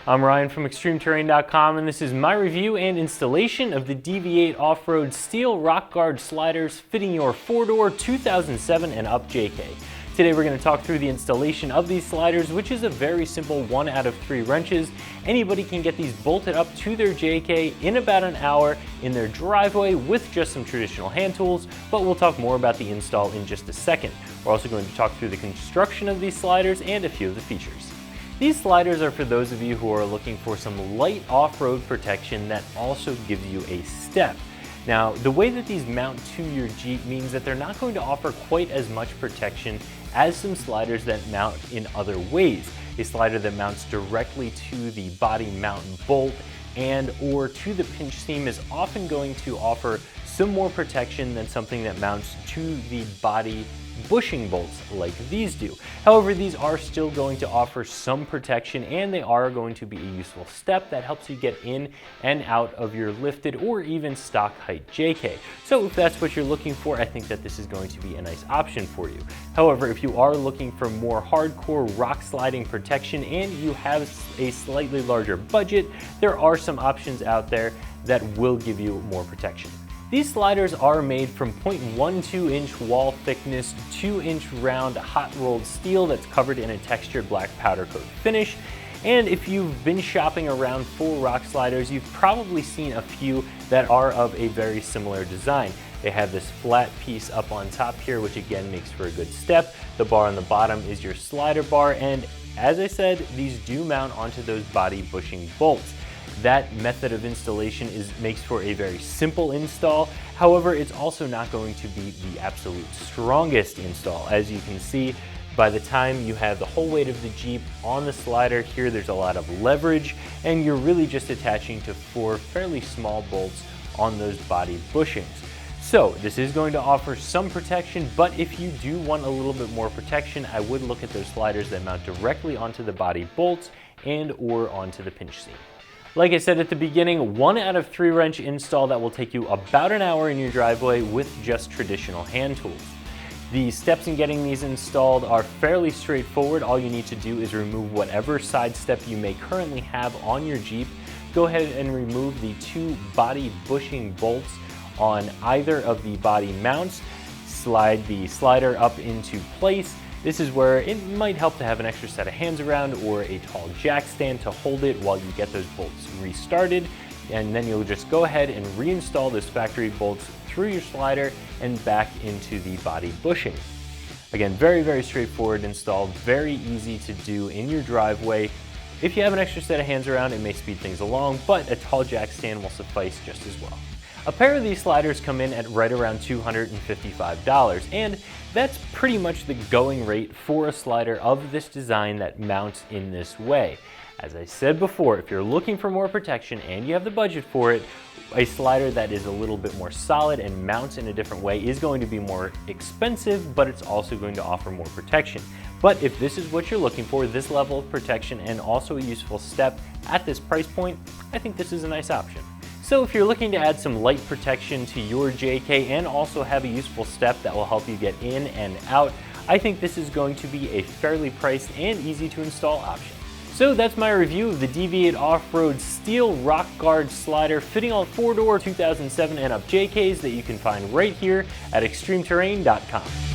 I'm Ryan from ExtremeTerrain.com, and this is my review and installation of the DV8 off-road steel rock guard sliders fitting your 4-door 2007 and up JK. Today we're going to talk through the installation of these sliders, which is a very simple 1 out of 3 wrenches. Anybody can get these bolted up to their JK in about an hour in their driveway with just some traditional hand tools, but we'll talk more about the install in just a second. We're also going to talk through the construction of these sliders and a few of the features. These sliders are for those of you who are looking for some light off-road protection that also gives you a step. Now, the way that these mount to your Jeep means that they're not going to offer quite as much protection as some sliders that mount in other ways. A slider that mounts directly to the body mount bolt and or to the pinch seam is often going to offer some more protection than something that mounts to the body bushing bolts like these do. However, these are still going to offer some protection, and they are going to be a useful step that helps you get in and out of your lifted or even stock height JK. So if that's what you're looking for, I think that this is going to be a nice option for you. However, if you are looking for more hardcore rock sliding protection and you have a slightly larger budget, there are some options out there that will give you more protection. These sliders are made from 0.12 inch wall thickness, 2-inch round hot rolled steel that's covered in a textured black powder coat finish. And if you've been shopping around for rock sliders, you've probably seen a few that are of a very similar design. They have this flat piece up on top here, which again makes for a good step. The bar on the bottom is your slider bar, and as I said, these do mount onto those body bushing bolts. That method of installation makes for a very simple install. However, it's also not going to be the absolute strongest install. As you can see, by the time you have the whole weight of the Jeep on the slider here, there's a lot of leverage, and you're really just attaching to 4 fairly small bolts on those body bushings. So this is going to offer some protection, but if you do want a little bit more protection, I would look at those sliders that mount directly onto the body bolts and or onto the pinch seam. Like I said at the beginning, 1 out of 3 wrench install that will take you about an hour in your driveway with just traditional hand tools. The steps in getting these installed are fairly straightforward. All you need to do is remove whatever side step you may currently have on your Jeep. Go ahead and remove the 2 body bushing bolts on either of the body mounts. Slide the slider up into place. This is where it might help to have an extra set of hands around or a tall jack stand to hold it while you get those bolts restarted. And then you'll just go ahead and reinstall those factory bolts through your slider and back into the body bushing. Again, very, very straightforward install, very easy to do in your driveway. If you have an extra set of hands around, it may speed things along, but a tall jack stand will suffice just as well. A pair of these sliders come in at right around $255, and that's pretty much the going rate for a slider of this design that mounts in this way. As I said before, if you're looking for more protection and you have the budget for it, a slider that is a little bit more solid and mounts in a different way is going to be more expensive, but it's also going to offer more protection. But if this is what you're looking for, this level of protection and also a useful step at this price point, I think this is a nice option. So if you're looking to add some light protection to your JK and also have a useful step that will help you get in and out, I think this is going to be a fairly priced and easy to install option. So that's my review of the DV8 off-road steel rock guard slider fitting all 4-door 2007 and up JKs that you can find right here at ExtremeTerrain.com.